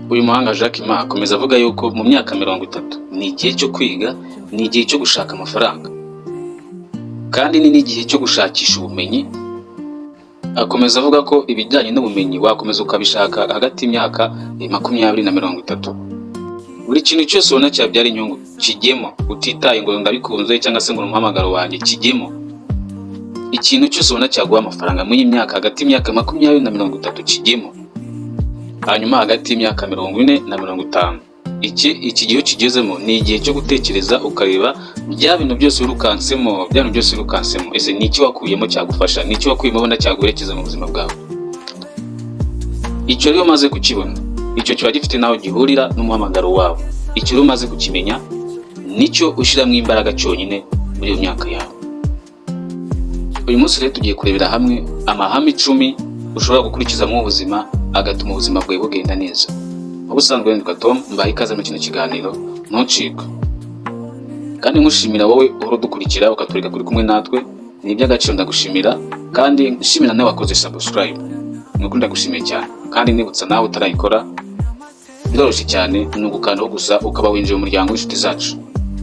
Uyu muhanga Jack Ma akomeza avuga yuko mu myaka 30 ni igihe cyo kwiga, ni igihe cyo gushaka amafaranga, kandi ni n'igihe cyo gushakisha ubumenyi. Akomeza avuga ko ibijyanye n'ubumenyi wakomeza ukabishaka hagati y'imyaka 20 na 30. Buri kintu cyose ubona cyabyara inyungu kigemo, utitaye ngo ndabikunze cyangwa se ngo umuhamagaro wanjye kigemo. Ikintu cyose ubona cyaguha amafaranga muri imyaka hagati y'imyaka 20 na 30 kigemo. Hanyuma hagati y'imyaka 40 na 50 iki gihe kigezemo ni igihe cyo gutekereza ukareba bya bintu byose urukansemo, ese niki wakuyemo cyagufasha, niki wakuyemo ubona cyaguherekeza mu buzima bwawe. Icyo rero maze kukibona, icyo kiba gifite naho gihurira n'umuhamagaro wawe. Icyo rero maze kukimenya nicyo ushyiramo imbaraga cyonyine muri iyo myaka yawe. Uyu munsi rero tugiye kurebera hamwe amahame 10 ushobora gukurikiza mu buzima agatuma ubuzima bwawe bugenda neza. Ubusanzwe ndwa Tom, mbaye ikaze mu kino kiganiro, ntucikwe. Kandi nkushimira wowe uhora dukurikira ukatureka kuri kumwe natwe, ni iby'agaciro ndagushimira, kandi nshimira nawe wakoze subscribe. Nuko ndagushimiye cyane, kandi nibutsa nawe utarayikora biroroshye cyane, ni ugukandaho gusa ukaba winjiye mu muryango w'inshuti zacu.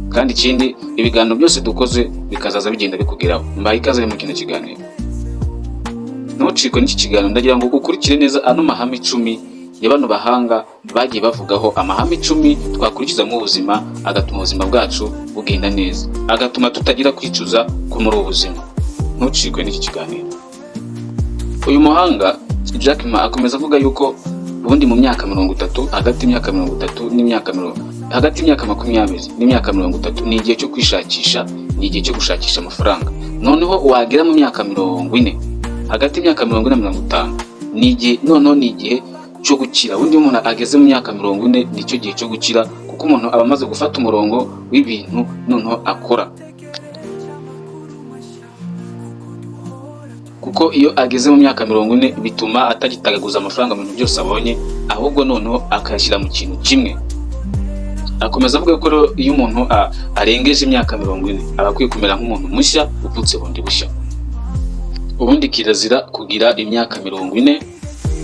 Kandi ikindi, ibiganiro byose dukoze bikazaza bigenda bikugeraho. Mbaye ikaze mu kino kiganiro. Ntucikwe n'iki kiganiro, ndagira ngo ukurikire neza ano mahame 10 y'abantu bahanga bagiye bavugaho, amahame 10 twakurikiza mu buzima agatuma ubuzima bwacu bugenda neza, agatuma tutagira kwicuza ko muri ubuzima. Ntucikwe n'iki kiganiro. Uyu muhanga Jack Ma akomeza avuga yuko ubundi mu myaka 30, hagati y'imyaka 30 n'imyaka 20 n'imyaka 30 ni igihe cyo kwishakisha, ni igihe cyo gushakisha amafaranga. Noneho wagera mu myaka 40, hagati y'imyaka 40 na 50 ni igihe cyo gukira. Ubundi umuntu ageze mu myaka 40 nicyo gihe cyo gukira, kuko umuntu aba amaze gufata umurongo w'ibintu noneho akora. Kuko iyo ageze mu myaka 40 bituma atagitagaguza amafaranga mu bintu byose abonye, ahubwo noneho akayashyira mu kintu kimwe. Akomeza avuga ko iyo umuntu arengeje imyaka 40 aba akwiye kumera nk'umuntu mushya uvutse bundi bushya. Ubundi kirazira kugira imyaka 40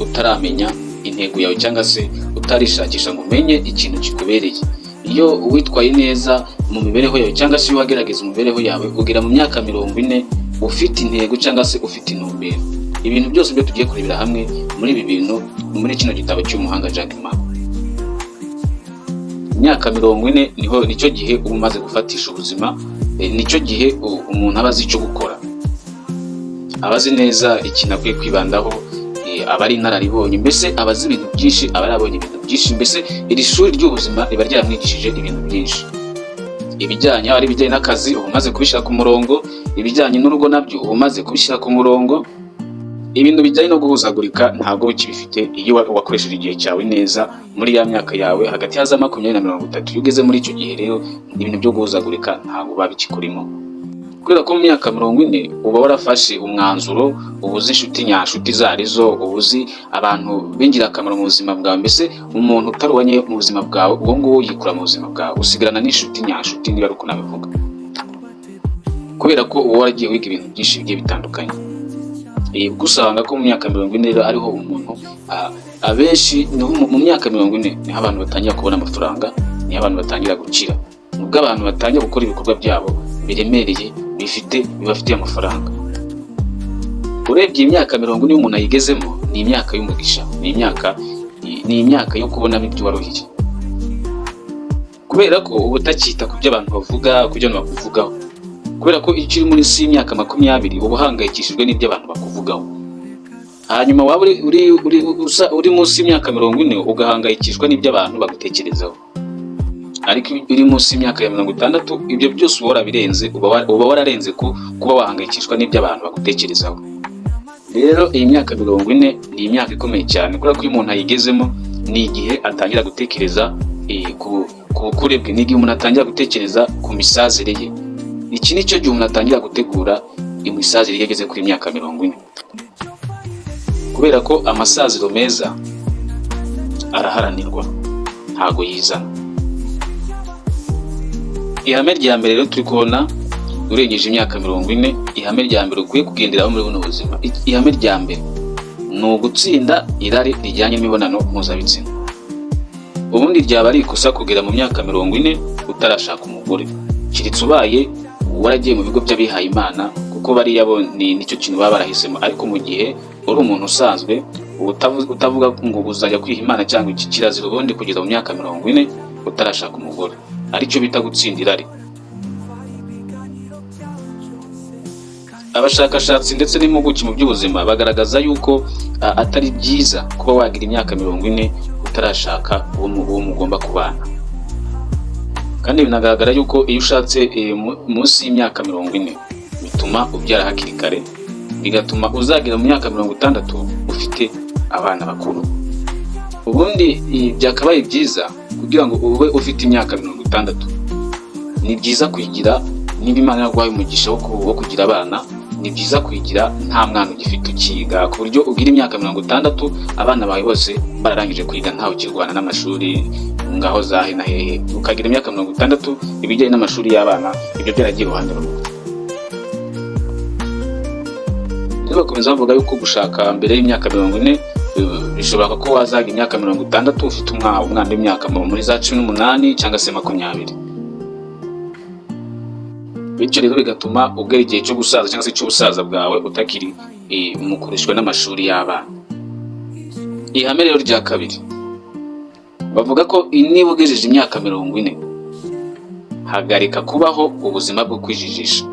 utaramenya intego yawe cyangwa se utarishakisha ngo umenye ikintu kikubereye. Iyo witwaye neza mu mibereho yawe cyangwa se wagerageza imibereho yawe ugera mu myaka 40 ufite intego cyangwa se ufite intumbero. Ibintu byose byo tugiye kurebera hamwe muri ibi bintu muri kino gitabo cy'umuhanga Jack Ma. Imyaka 40 nicyo gihe uba umaze gufatisha ubuzima, nicyo gihe umuntu aba azi icyo gukora, abazi neza ikintu akwiye kwibandaho, abari inararibonye, mbese abazi ibintu byinshi, abarabonye ibintu byinshi. Mbese iri shuri ry'ubuzima riba ryaramwigishije ibintu byinshi. Ibijyanye n'akazi uba umaze kubishyira ku murongo, ibijyanye n'urugo nabyo uba umaze kubishyira ku murongo. Ibintu bijyanye no guhuzagurika ntabwo ukibifite iyo wakoresheje igihe cyawe neza muri ya myaka yawe hagati ya 20 na 30. Iyo ugeze muri icyo gihe rero ibintu byo guhuzagurika ntabwo babikikurimo, kubera ko mu myaka 40 uba warafashe umwanzuro, ubuzi inshuti nyashuti zarizo, ubuzi abantu b'ingirakamaro mu buzima bwawe. Mbese umuntu utarubanye mu buzima bwawe uwo nguwo yikura mu buzima bwawe, usigarana n'inshuti nyashuti, niba ari uko nabivuga, kubera ko uba waragiye wiga ibintu byinshi bigiye bitandukanye. Gusanga ko mu myaka 40 rero ariho umuntu abenshi mu myaka 40 niho abantu batangira kubona amafaranga, niho abantu batangira gukira, nubwo abantu batangira gukora ibikorwa byabo biremereye bibafitiye amafaranga. Urebye imyaka 40 niyo umuntu ayigezemo, ni imyaka y'umugisha, ni imyaka yo kubonamo ibyo waruhiye, kubera ko uba utakita ku byo abantu bavuga, ku byo bakuvugaho. Kubera ko iyo uri muri y'imyaka 20 uba uhangayikishijwe n'ibyo abantu bakuvugaho. Hanyuma waba uri munsi y'imyaka 40 ugahangayikishwa n'ibyo abantu bagutekerezaho. Ariko uri munsi y'imyaka 60 ibyo byose uba warabirenze, uba wararenze kuba wahangayikishwa n'ibyo abantu bagutekerezaho. Rero iyi myaka 40 ni imyaka ikomeye cyane, kubera ko iyo umuntu ayigezemo ni igihe atangira gutekereza ku bukurebwe, ni igihe umuntu atangira gutekereza ku misazire ye. Iki nicyo gihe umuntu atangira gutegura imisazire yageze kuri imyaka 40, kubera ko amasaziro meza araharanirwa ntago yizana. Ihame rya mbere rero turi kubona urengeje imyaka 40, ihame rya mbere ukwiye kugenderaho muri buno buzima, ihame rya mbere ni ugutsinda irari rijyanye n'imibonano mpuzabitsina. ubundi ryaba ari ikosa kugera mu myaka 40 utarashaka umugore, kiritse ubaye waragiye mu bigo by'abihaye Imana, kuko bariya bo nicyo kintu baba barahisemo. Ariko mu gihe uri umuntu usanzwe utavuga ngo uzajya kwiha Imana cyangwa iki, kirazira ubundi kugeza mu myaka 40 utarashaka umugore, aricyo bita gutsindira ari. Abashakashatsi ndetse n'impuguke mu by'ubuzima bagaragaza yuko atari byiza kuba wagira imyaka 40 utarashaka uwo mugomba kubana. Kandi binagaragara yuko iyo ushatse munsi y'imyaka 40 bituma ubyara hakiri kare, bigatuma uzagira mu myaka 60 ufite abana bakuru. Ubundi byakabaye byiza kugira ngo ube ufite imyaka 60, ni byiza kwigira niba Imana yaguhaye umugisha wo kugira abana, ni byiza kwigira nta mwana ugifite ukiga, ku buryo ugira imyaka 60 abana bawe bose bararangije kwiga ntawe ukirwana n'amashuri ngaho zahe na hehe, ukagira imyaka 60 ibijyanye n'amashuri y'abana ibyo byaragiye uruhande rumwe. Rero bakomeza bavuga yuko gushaka mbere y'imyaka 40 bishobora ko wazaga imyaka 60 ufite umwana w'imyaka muri za 18 cyangwa se 20. Bityo rero bigatuma ugera igihe cyo gusaza cyangwa se cy'ubusaza bwawe utakiri mukoreshwa n'amashuri y'abana. Ihame rero rya kabiri bavuga ko niba ugejeje imyaka 40 hagarika kubaho ubuzima bwo kwijijisha.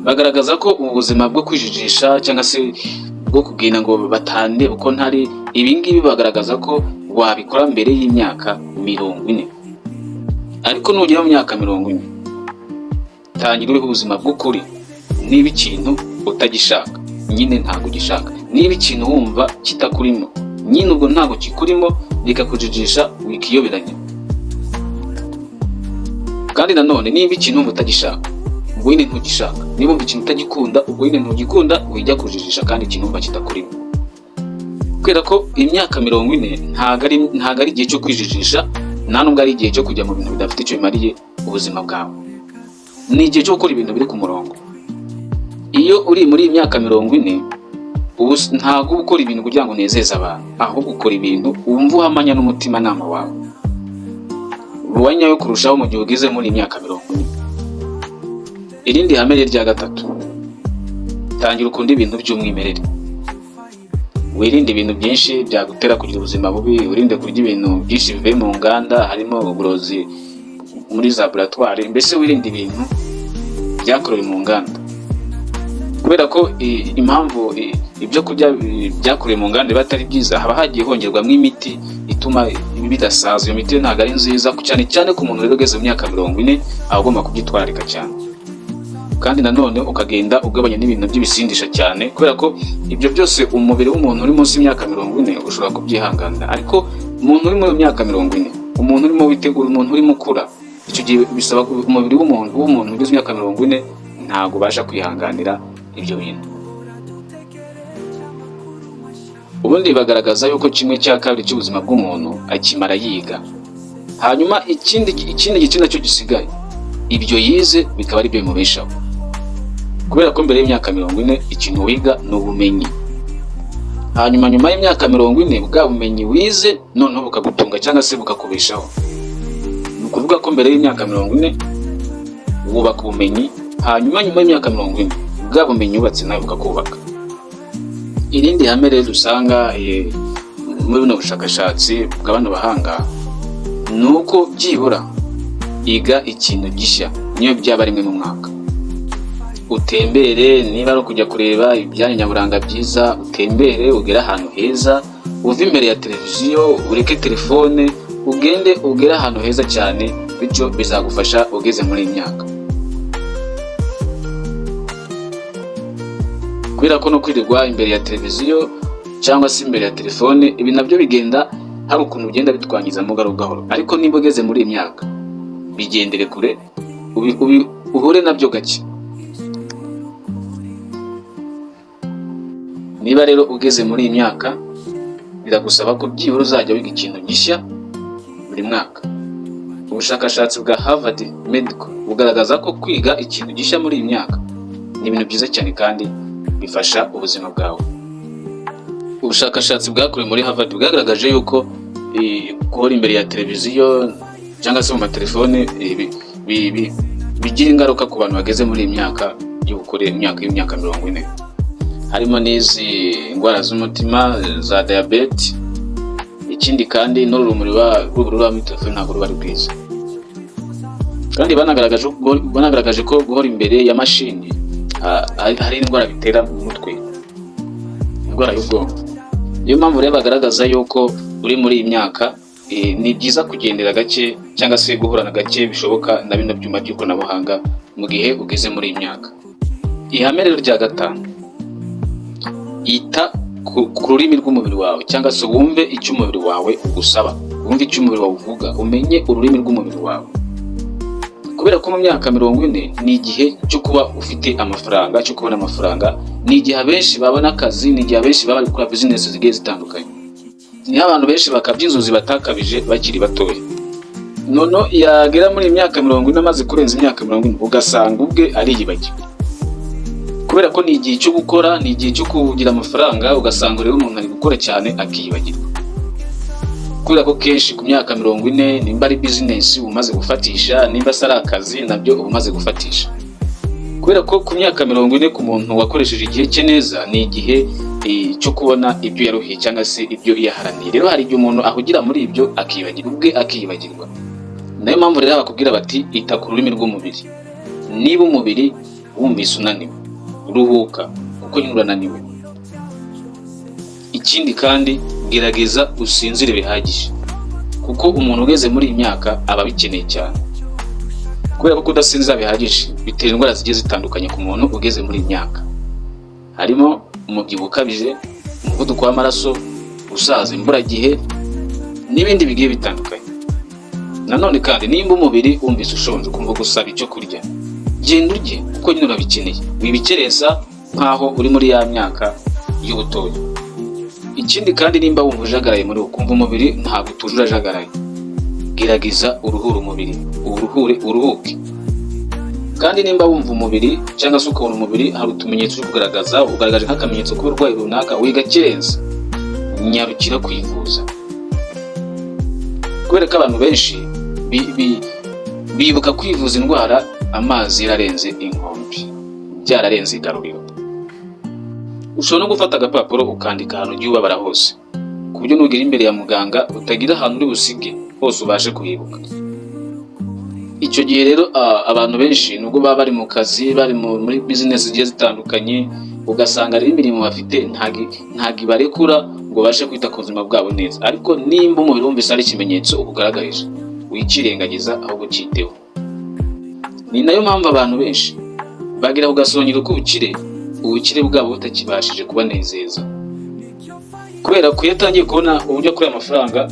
Bagaragaza ko ubuzima bwo kwijijisha cyangwa se bwo kugenda ngo batande uko ntari, ibingibi bagaragaza ko wabikora mbere y'imyaka 40. Ariko nugera mu myaka 40 tangira uriho ubuzima bw'ukuri. Niba ikintu utagishaka nyine ntago ugishaka, niba ikintu wumva kitakurimo nyine ubwo ntago kikurimo, bikakujijisha wikiyoberanya. Kandi nanone niba ikintu wumva utagishaka ubwo nyine ntugishaka, niba wumva ikintu utagikunda ubwo nyine ntugikunda, wijya kujijisha kandi ikintu wumva kitakurimo. Kubera ko imyaka 40 ntago ari igihe cyo kwijijisha, nta nubwo ari igihe cyo kujya mu bintu bidafite icyo bimariye ubuzima bwawe. Ni igihe cyo gukora ibintu biri ku murongo. Iyo uri muri imyaka 40 ubu ntago ukora ibintu kugira ngo unezeze abantu, ahubwo ukora ibintu wumva uhamanya n'umutima nama wawe. Ruwanya yo kurushaho mu gihe ugeze muri imyaka 40. Irindi hame rya gatatu, tangira ukunda ibintu by'umwimerere. Wirinde ibintu byinshi byagutera kugira ubuzima bubi, wirinde kurya ibintu byinshi bivuye mu nganda, harimo uburozi muri za laboratoire, mbese wirinde ibintu byakorewe mu nganda. Kubera ko impamvu ibyo kurya byakorewe mu nganda batari byiza, haba hagiye hongerwamo imiti ituma bidasaza. Iyo miti ntabwo ari nziza cyane cyane ku muntu rero ugeze mu myaka 40, agomba kubyitwararika cyane. Kandi nanone ukagenda ugabanya n'ibintu by'ibisindisha cyane, kubera ko ibyo byose umubiri w'umuntu uri munsi y'imyaka 40 ushobora kubyihanganira. Ariko umuntu uri mu myaka 40, umuntu urimo witegura, umuntu urimo ukura, icyo gihe bisaba umubiri w'umuntu ugeze imyaka 40 ntago ubasha kwihanganira ibyo bintu. Ubundi bagaragaza yuko 1/2 cy'ubuzima bw'umuntu akimara yiga, hanyuma ikindi gice nacyo gisigaye ibyo yize bikaba ari byo bimubeshaho. Kubera ko mbere y'imyaka 40 ikintu wiga ni ubumenyi, hanyuma nyuma y'imyaka 40 bwa bumenyi wize noneho bukagutunga cyangwa se bukakubeshaho. Ni ukuvuga ko mbere y'imyaka 40 wubaka ubumenyi, hanyuma nyuma y'imyaka 40 bwa bumenyi wubatse nawe bukakubaka. Irindi hame rero usanga muri buno bushakashatsi bw'abantu bahanga ni uko byibura iga ikintu gishya niyo byaba rimwe mu mwaka. Utembere, niba ari kujya kureba ibyanya nyaburanga byiza, utembere ugera ahantu heza, uve imbere ya televiziyo, ureke telefone, ugere ahantu heza cyane, bityo bizagufasha ugeze muri imyaka. Kubera ko no kwirirwa imbere ya televiziyo cyangwa se imbere ya telefone, ibi nabyo bigenda hari ukuntu bigenda bitwangiza mu gahoro. Ariko niba ugeze muri imyaka bigendere kure, uhure nabyo gake. Niba rero ugeze muri imyaka biragusaba ko byibura uzajya wiga ikintu gishya buri mwaka. Ubushakashatsi bwa Harvard Medical bugaragaza ko kwiga ikintu gishya muri iyi myaka ni ibintu byiza cyane kandi bifasha ubuzima bwawe. Ubushakashatsi bwakorewe muri Harvard bwagaragaje yuko guhora imbere ya televiziyo cyangwa se mu matelefone bigira ingaruka ku bantu bageze muri iyi myaka y'ubukure, imyaka 40. Harimo n'izi indwara z'umutima za diabete. Ikindi kandi n'urumuri rwa muri telefone ntabwo ruba rwiza. Kandi banagaragaje ko guhora imbere ya mashini hari indwara bitera mu mutwe, indwara y'ubwonko. Niyo mpamvu rero bagaragaza yuko uri muri iyi myaka ni byiza kugendera gake cyangwa se guhorana gake bishoboka na bino byuma by'ikoranabuhanga mu gihe ugeze muri iyi myaka. Ihame rero rya 5, ita ku rurimi rw'umubiri wawe cyangwa se wumve icyo umubiri wawe ugusaba, wumve icyo umubiri wawe uvuga, umenye ururimi rw'umubiri wawe. Kubera ko mu myaka 40 ni igihe cyo kuba ufite amafaranga, cyo kubona amafaranga, ni igihe abenshi babona akazi, ni igihe abenshi baba gukora business zigiye zitandukanye. Ni abantu benshi bakabyinzuzi batakabije bakiri batoya. Nono yagera muri imyaka 40 amaze kurenza imyaka 40 ugasanga ubwe ari yibagiwe. Kubera ko ni igihe cyo gukora, ni igihe cyo kugira amafaranga, ugasanga rero umuntu ari gukora cyane akiyibagirwa. Kubera ko kenshi ku myaka 40 nimba ari business umaze gufatisha, nimba ari akazi nabyo umaze gufatisha. Kubera ko ku myaka 40 ku muntu wakoresheje igihe cye neza ni igihe cyo kubona ibyo yaruhiye cyangwa se ibyo yaharaniye. Rero hari igihe umuntu ahugira muri ibyo akiyibagirwa, ubwe akiyibagirwa. Nayo mpamvu rero bakubwira bati ita ku rurimi rw'umubiri. Niba umubiri wumvise unaniwe, ruhuka kuko nyine urananiwe. Ikindi kandi gerageza usinzire bihagije, kuko umuntu ugeze muri iyi myaka aba bikeneye cyane. Kubera ko kudasinzira bihagije bitera indwara zigiye zitandukanye ku muntu ugeze muri iyi myaka. Harimo umubyibuho ukabije, umuvuduko w'amaraso, gusaza imburagihe n'ibindi bigiye bitandukanye. Nanone kandi nimba umubiri wumvise ushonje ukumva gusaba icyo kurya, genda urye kuko nyine urabikeneye. Wibikereza nkaho uri muri ya myaka y'ubutoya. Ikindi kandi nimba wumva ujagaraye muri ukumva umubiri ntabwo utuje urajagaraye, gerageza uruhure umubiri, uruhuke. Kandi nimba wumva umubiri cyangwa se ukabona umubiri hari utumenyetso cyo kugaragaza, ugaragaje nk'akamenyetso k'uburwayi runaka, wigakerenza, nyarukira kwivuza. Kubera ko abantu benshi bibuka kwivuza indwara amazi yararenze inkombe, byararenze igaruriro. Ushobora no gufata agapapuro ukandika ahantu ugiye ubabara hose, ku buryo nugera imbere ya muganga utagira ahantu uri busige hose ubashe kuhibuka. Icyo gihe rero abantu benshi nubwo baba bari mu kazi, bari muri business zigiye zitandukanye, ugasanga ari imirimo bafite ntago ibarekura ngo bashe kwita ku buzima bwabo neza. Ariko nimba umubiri wumvise ari ikimenyetso ukugaragarije, wikirengagiza ahubwo cyiteho. Ni nayo mpamvu abantu benshi bagira ugasongera uko ubukire bwabo butakibashije kubanezeza. Kubera ko yatangiye kubona uburyo kuri amafaranga,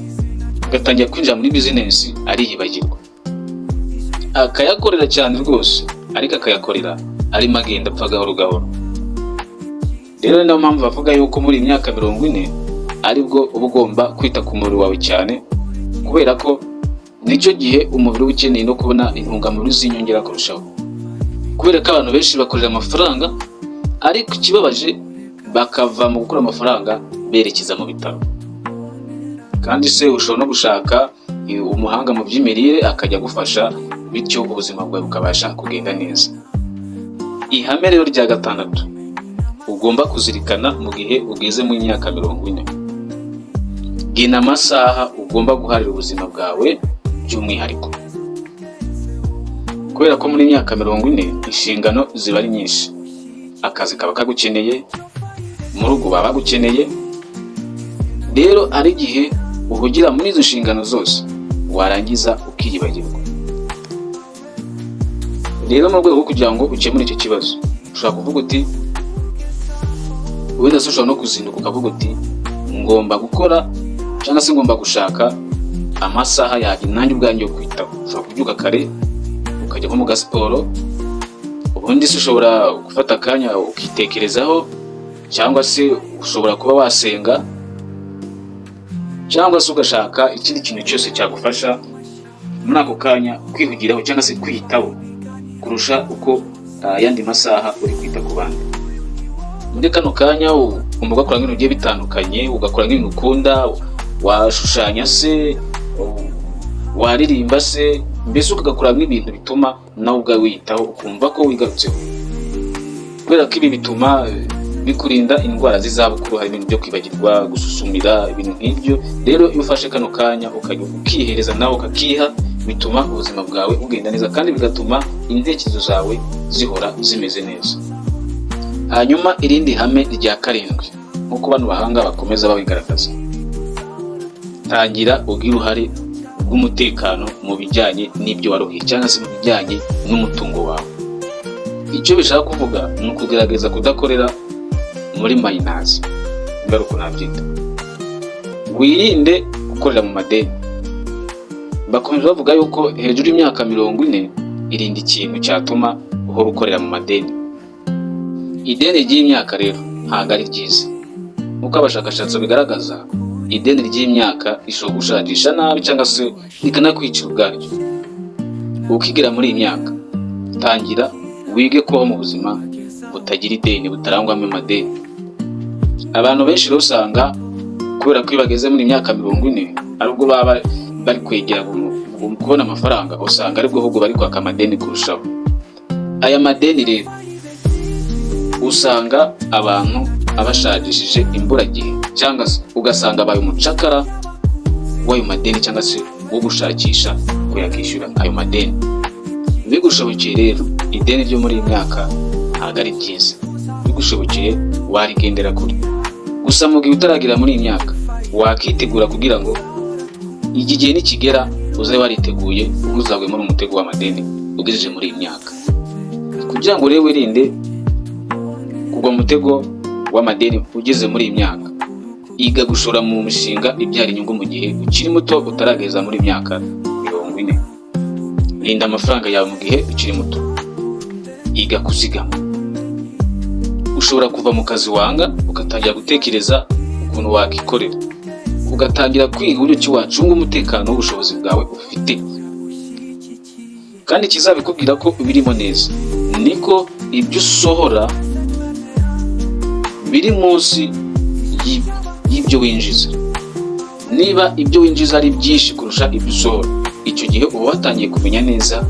agatangira kwinjira muri business ariyibagirwa. Akayakorera cyane rwose, ariko akayakorera ari magenda apfa gahoro gahoro. Rero niyo mpamvu bavuga yuko muri imyaka 40 aribwo uba ugomba kwita ku mubiri wawe cyane, kubera ko nicyo gihe umubiri ukeneye no kubona intungamubiri z'inyongera kurushaho. Kubera ko abantu benshi bakorera amafaranga, ariko ikibabaje bakava mu gukora amafaranga berekeza mu bitaro. Kandi se ushobora no gushaka umuhanga mu by'imirire akajya gufasha, bityo ubuzima bwawe bukabasha kugenda neza. Ihame rero rya 6 ugomba kuzirikana mu gihe ugeze mu myaka 40, gena amasaha ugomba guharira ubuzima bwawe by'umwihariko. Kubera ko muri myaka 40 inshingano ziba ari nyinshi, akazi kaba kagukeneye, mu rugo baba bagukeneye. Rero ari igihe uhugira muri izo nshingano zose warangiza ukiyibagirwa. Rero mu rwego rwo kugira ngo ukemure icyo kibazo, ushobora kuvuga uti, wenda se ushobora no kuzinduka ukavuga uti ngomba gukora cyangwa se ngomba gushaka amasaha yanjye nanjye ubwanjye yo kwitaho. Ushobora kubyuka kare ukajya nko mu gasiporo, ubundi se ushobora gufata akanya ukitekerezaho, cyangwa se ushobora kuba wasenga, cyangwa se ugashaka ikindi kintu cyose cyagufasha muri ako kanya kwihugiraho cyangwa se kwiyitaho kurusha uko yandi masaha uri kwita ku bandi. Muri kano kanya ugomba gukora ibintu bigiye bitandukanye, ugakora nk'ibintu ukunda, washushanya se, waririmba se, mbese ugakuramo ibintu bituma nawe ubwawe wiyitaho ukumva ko wigarutseho. Kubera ko ibi bituma bikurinda indwara z'izabukuru, hari ibintu byo kwibagirwa, gususumira, ibintu nk'ibyo. Rero iyo ufashe kano kanya ukajya ukihereza nawe ukakiha, bituma ubuzima bwawe bugenda neza kandi bigatuma intekerezo zawe zihora zimeze neza. Hanyuma irindi hame rya 7 nk'uko bano bahanga bakomeza babigaragaza, tangira ugira uruhare rw'umutekano mu bijyanye n'ibyo waruhiye cyangwa se mu bijyanye n'umutungo wawe. Icyo bishaka kuvuga ni ukugerageza kudakorera muri mayinazi, ngaruko nabyita. Wirinde gukorera mu madeni. Bakomeza bavuga yuko hejuru y'imyaka 40 irinde ikintu cyatuma uhora ukorera mu madeni. Ideni ry'imyaka rero ntabwo ari ryiza. Nk'uko abashakashatsi bigaragaza, ideni ry'imyaka ishobora gushakisha nabi cyangwa se rikanakwicira ubwaryo. Ukigira muri iyi myaka, tangira wige kubaho mu buzima butagira ideni, butarangwamo amadeni. Abantu benshi rero usanga kubera ko iyo bageze muri imyaka 40 aribwo baba bari kwegera kubona amafaranga, usanga aribwo ahubwo bari kwaka amadeni kurushaho. Aya madeni rero usanga abantu abashagishije imburagihe, cyangwa se ugasanga abaye umucakara w'ayo madeni cyangwa se wo gushakisha kuyakishyura ayo madeni. Bigushobokeye rero, ideni ryo muri iyi myaka ntabwo ari ryiza. Bigushobokeye warigendera kure. Gusa mu gihe utaragira muri iyi myaka, wakitegura kugira ngo iki gihe nikigera uzabe wariteguye uzagwe muri umutego w'amadeni ugejeje muri iyi myaka. Kugira ngo rero wirinde kugwa mu mutego w'amadeni ugeze muri iyi myaka, iga gushora mu mishinga ibyara inyungu mu gihe ukiri muto utarageza muri imyaka 40. Rinda amafaranga yawe mu gihe ukiri muto. Iga kuzigama. Ushobora kuva mu kazi wanga ugatangira gutekereza ukuntu wakikorera, ugatangira kwiga uburyo ki wacunga umutekano w'ubushobozi bwawe ufite. Kandi kizabikubwira ko birimo neza niko ibyo usohora biri munsi y'ibyo winjiza. Niba ibyo winjiza ari byinshi kurusha ibyo usohora, icyo gihe uba watangiye kumenya neza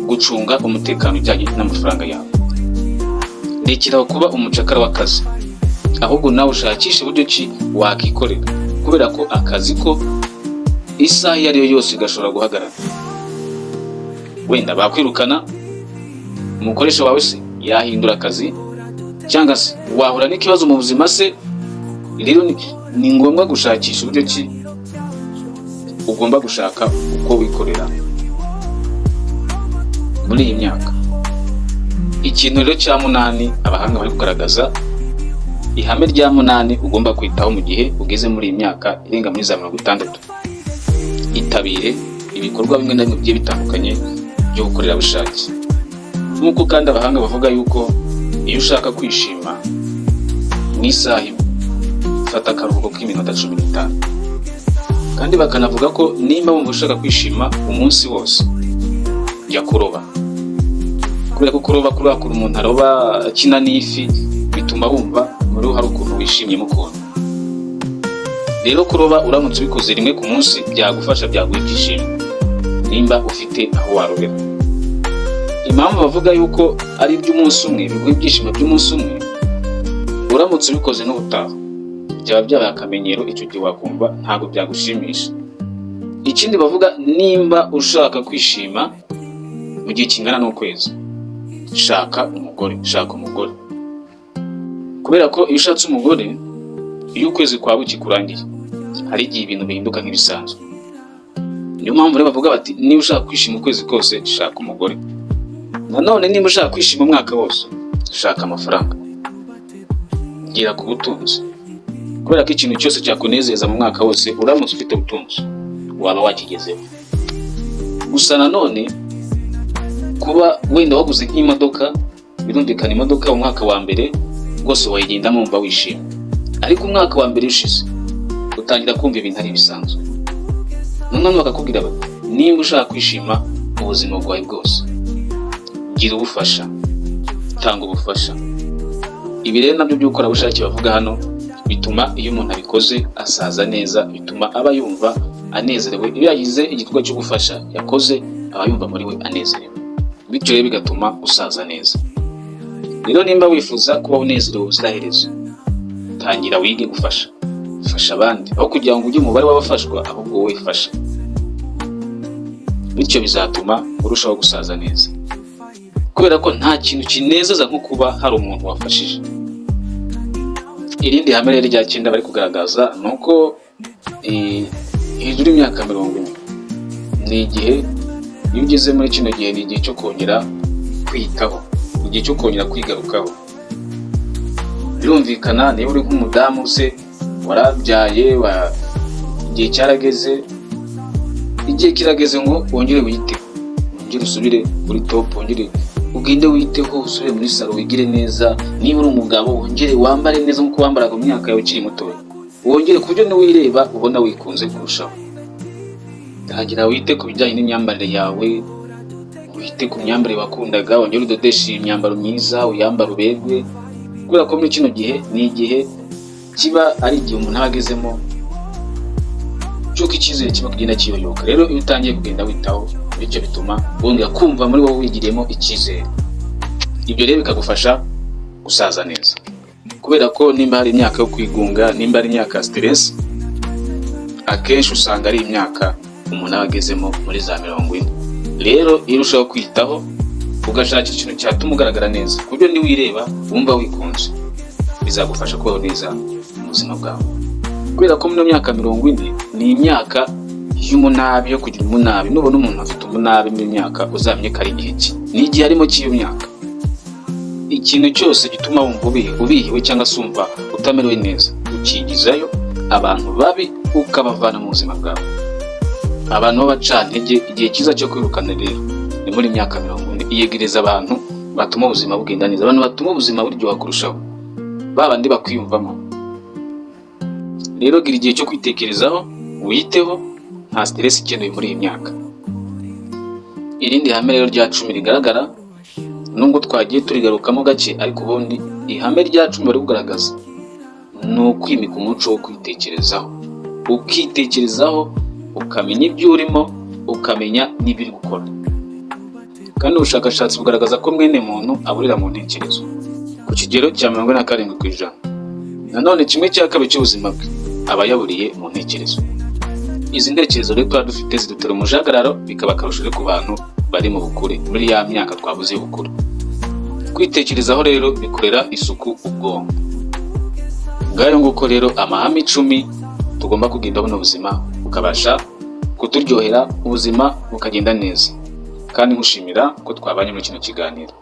gucunga umutekano ujyanye n'amafaranga yawe. Rekeraho kuba umucakara w'akazi, ahubwo nawe ushakisha uburyo ki wakikorera, kubera ko akazi ko isaha iyo ari yo yose gashobora guhagarara. Wenda bakwirukana, umukoresha wawe se yahindura akazi, cyangwa se wahura n'ikibazo mu buzima se. Rero ni ngombwa gushakisha uburyo ki ugomba gushaka uko wikorera muri iyi myaka. Ikintu rero cya 8 abahanga bari kugaragaza, ihame rya 8 ugomba kwitaho mu gihe ugeze muri iyi myaka irenga muri za 60. Itabire ibikorwa bimwe na bimwe bigiye bitandukanye byo gukorera bushake. Nk'uko kandi abahanga bavuga yuko iyo ushaka kwishima mu isaha imwe, fata akaruhuko k'iminota 15. Kandi bakanavuga ko nimba wumva ushaka kwishima umunsi wose, jya kuroba. Kubera ko kuroba kurakura umuntu aroba akina n'ifi, bituma wumva muri hari ukuntu wishimye mukunda. Rero kuroba uramutse ubikoze rimwe ku munsi byagufasha, byaguha ibyishimo nimba ufite aho warobera. Impamvu bavuga yuko ari iby'umunsi umwe, biguha ibyishimo by'umunsi umwe, uramutse ubikoze n'ubutaha byaba byabaye akamenyero, icyo gihe wakumva ntabwo byagushimisha. Ikindi bavuga, nimba ushaka kwishima mu gihe kingana n'ukwezi, shaka umugore. Kubera ko iyo ushatse umugore, iyo ukwezi kwawe kikurangiye, hari igihe ibintu bihinduka nk'ibisanzwe. Niyo mpamvu rero bavuga bati, niba ushaka kwishima ukwezi kose, shaka umugore. Nanone niba ushaka kwishima umwaka wose, shaka amafaranga. Gira ku butunzi. Kubera ko ikintu cyose cyakunezeza mu mwaka wose, uramutse ufite ubutunzi waba wakigezeho. Gusa nanone kuba wenda waguze nk'imodoka, birumvikana imodoka mu mwaka wa mbere rwose wayigendamo wumva wishimye, ariko umwaka wa mbere ushize utangira kumva ibintu ari bisanzwe. None bakakubwira bati, niba ushaka kwishima mu buzima bwawe bwose, gira ubufasha, tanga ubufasha. Ibi rero nabyo by'ukora bushake bavuga hano bituma iyo umuntu abikoze asaza neza, bituma aba yumva anezerewe. Iyo yagize igikorwa cyo gufasha yakoze, aba yumva muri we anezerewe, bityo rero bigatuma usaza neza. Rero nimba wifuza kubaho unezerewe ubuziraherezo, tangira wige gufasha. Fasha abandi aho kugira ngo ujye umubare w'abafashwa, ahubwo wowe fasha, bityo bizatuma urushaho gusaza neza, kubera ko nta kintu kinezeza nko kuba hari umuntu wafashije. Irindi hame rya 9 bari kugaragaza ni uko hejuru y'imyaka 40 ni igihe, iyo ugeze muri kino gihe ni igihe cyo kongera kwiyitaho, igihe cyo kongera kwigarukaho. Birumvikana niba uri nk'umudamu se warabyaye, igihe cyarageze, igihe kirageze ngo wongere wiyiteho, wongere usubire kuri top, wongere ugende wiyiteho, usubire muri salo wigire neza. Niba uri umugabo wongere wambare neza nk'uko wambaraga mu myaka yawe ukiri muto, wongere ku buryo niwireba ubona wikunze kurushaho. Tangira wite ku bijyanye n'imyambarire yawe, wite ku myambarire wakundaga, wongere udodeshe imyambaro myiza, uyambara uberwe, kubera ko muri kino gihe ni igihe kiba ari igihe umuntu abagezemo cyuko icyizere kiba kugenda kiyoyoka. Rero iyo utangiye kugenda witaho, bityo bituma wongera kumva muri wowe wigiriyemo icyizere. Ibyo rero bikagufasha gusaza neza, kubera ko nimba hari imyaka yo kwigunga, nimba ari imyaka stress, akenshi usanga ari imyaka umuntu abagezemo muri za 40. Rero iyo urushaho kwitaho, ugashakira ikintu cyatuma ugaragara neza, ku buryo niwireba wumva wikunze, bizagufasha kubaho neza mu buzima bwawe. Kubera ko muri myaka 40 ni imyaka y'umunabi, yo kugira umunabi. Nubona umuntu afite umunabi muri myaka, uzamenye ko ari igihe ki, ni igihe arimo cy'iyo myaka. Ikintu cyose gituma wumva ubihiwe cyangwa se umva utamerewe neza, ukigizayo abantu babi ukabavana mu buzima bwawe. Abantu b'abacantege, igihe cyiza cyo kwirukana rero ni muri myaka 40. Iyegereza abantu batuma ubuzima bugenda neza, abantu batuma ubuzima buryoha kurushaho, babandi bakwiyumvamo. Rero gira igihe cyo kwitekerezaho, wiyiteho, nta stress ikenewe muri iyi myaka. Irindi hame rero rya 10 rigaragara, nubwo twagiye turigarukamo gake, ariko ubundi ihame rya 10 bari kugaragaza ni ukwimika umuco wo kwitekerezaho. Ukitekerezaho, ukamenya ibyo urimo, ukamenya n'ibiri gukora. Kandi ubushakashatsi bugaragaza ko mwene muntu aburira mu ntekerezo ku kigero cya 47%. Nanone 1/2 cy'ubuzima bwe aba yaburiye mu ntekerezo. Izi ntekerezo rero tuba dufite zidutera umujagararo, bikaba akarusho ku bantu bari mu bukure, muri ya myaka twavuze y'ubukure. Kwitekerezaho rero bikorera isuku ubwonko. Ngayo nguko rero amahame 10 tugomba kugenda buno buzima bukabasha kuturyohera, ubuzima bukagenda neza. Kandi nkushimira ko twabanye muri kino kiganiro.